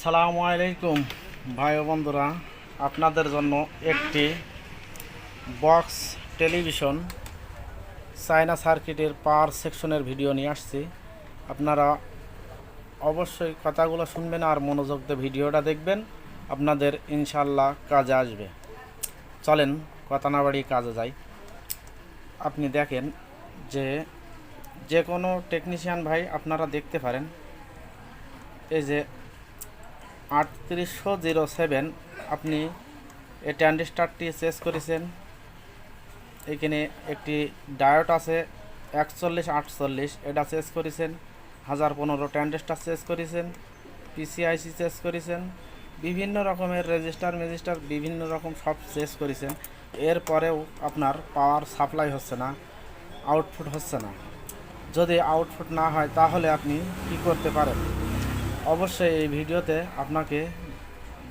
আসসালামু আলাইকুম ভাই ও বন্ধুরা, আপনাদের জন্য একটি বক্স টেলিভিশন চায়না সার্কিটের পাওয়ার সেকশনের ভিডিও নিয়ে আসছি। আপনারা অবশ্যই কথাগুলো শুনবেন আর মনোযোগ দিয়ে ভিডিওটা দেখবেন, আপনাদের ইনশাল্লাহ কাজে আসবে। চলেন কথা না বাড়িয়ে কাজে যাই। আপনি দেখেন যে কোনো টেকনিশিয়ান ভাই আপনারা দেখতে পারেন, এই যে 3807 আপনি এই ট্রানজিস্টারটি চেঞ্জ করেছেন। এখানে একটি ডায়োড আছে 4148, এটা চেঞ্জ করেছেন। 1015 ট্রানজিস্টার চেঞ্জ করেছেন, পিসিআইসি চেঞ্জ করেছেন, বিভিন্ন রকমের রেজিস্টার বিভিন্ন রকম সব চেঞ্জ করেছেন। এরপরেও আপনার পাওয়ার সাপ্লাই হচ্ছে না, আউটপুট হচ্ছে না। যদি আউটপুট না হয় তাহলে আপনি কি করতে পারেন? অবশ্যই এই ভিডিওতে আপনাকে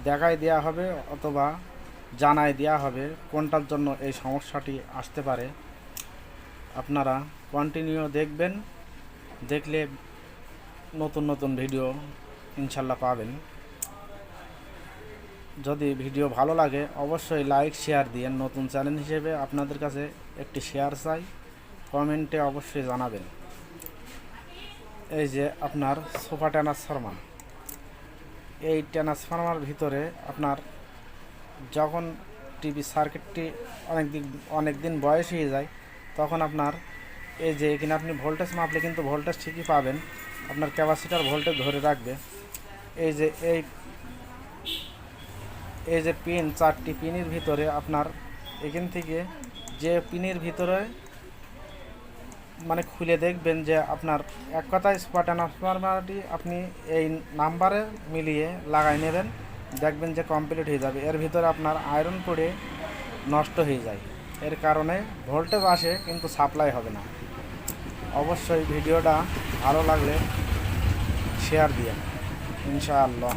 দেখাই দেওয়া হবে অথবা জানাই দেওয়া হবে কোনটার জন্য এই সমস্যাটি আসতে পারে। আপনারা কন্টিনিউ দেখবেন, দেখলে নতুন নতুন ভিডিও ইনশাল্লাহ পাবেন। যদি ভিডিও ভালো লাগে অবশ্যই লাইক শেয়ার দিন। নতুন চ্যানেল হিসেবে আপনাদের কাছে একটি শেয়ার চাই, কমেন্টে অবশ্যই জানাবেন। এই যে আপনার সোফা ট্রান্সফরমার, এই ট্রান্সফরমার ভিতরে আপনার যখন টিভি সার্কিটটি অনেক দিন বয়স হয়ে যায়, তখন আপনার এই যে এখানে আপনি ভোল্টেজ মাপলে কিন্তু ভোল্টেজ ঠিকই পাবেন, আপনার ক্যাপাসিটার ভোল্টেজ ধরে রাখবে। এই যে এই যে পিন, 4টি পিনের ভিতরে আপনার এখান থেকে যে পিনের ভিতরে মানে খুলে দেখবেন যে আপনার এক কথায় সুপার ট্রান্সফরমারটি আপনি এই নাম্বারে মিলিয়ে লাগাই নেবেন, দেখবেন যে কমপ্লিট হয়ে যাবে। এর ভিতরে আপনার আয়রন পড়ে নষ্ট হয়ে যায়, এর কারণে ভোল্টেজ আসে কিন্তু সাপ্লাই হবে না। অবশ্যই ভিডিওটা ভালো লাগলে শেয়ার দিন ইনশাআল্লাহ।